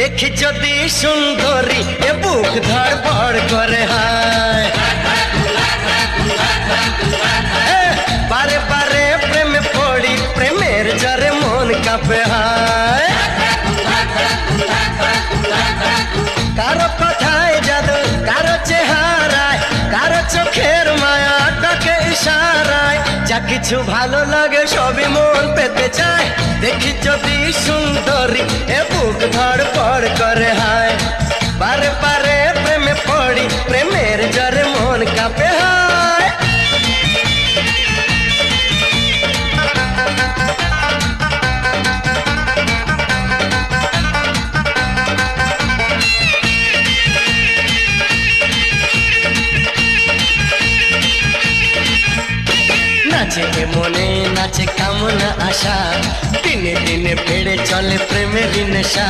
দেখি যদি সুন্দরী এ বুক ধড়ফড় করে হায় বারে বারে প্রেমে পড়ি প্রেমের জ্বরে মন কাঁপে হায় কারো কথায় জাদু কারো চেহারায় কারো চোখের মায়া ডাকে ইশারায় যা কিছু ভালো লাগে সবই মন পেতে চায় দেখি যদি সুন্দরী এ বুক ধড়ফড় করে হায় বারে বারে প্রেমে পড়ি প্রেমের জ্বরে মন কাঁপে হায় নাচে মনে নাচে কামনা আশা দিনে দিনে বেড়ে চলে প্রেমের নেশা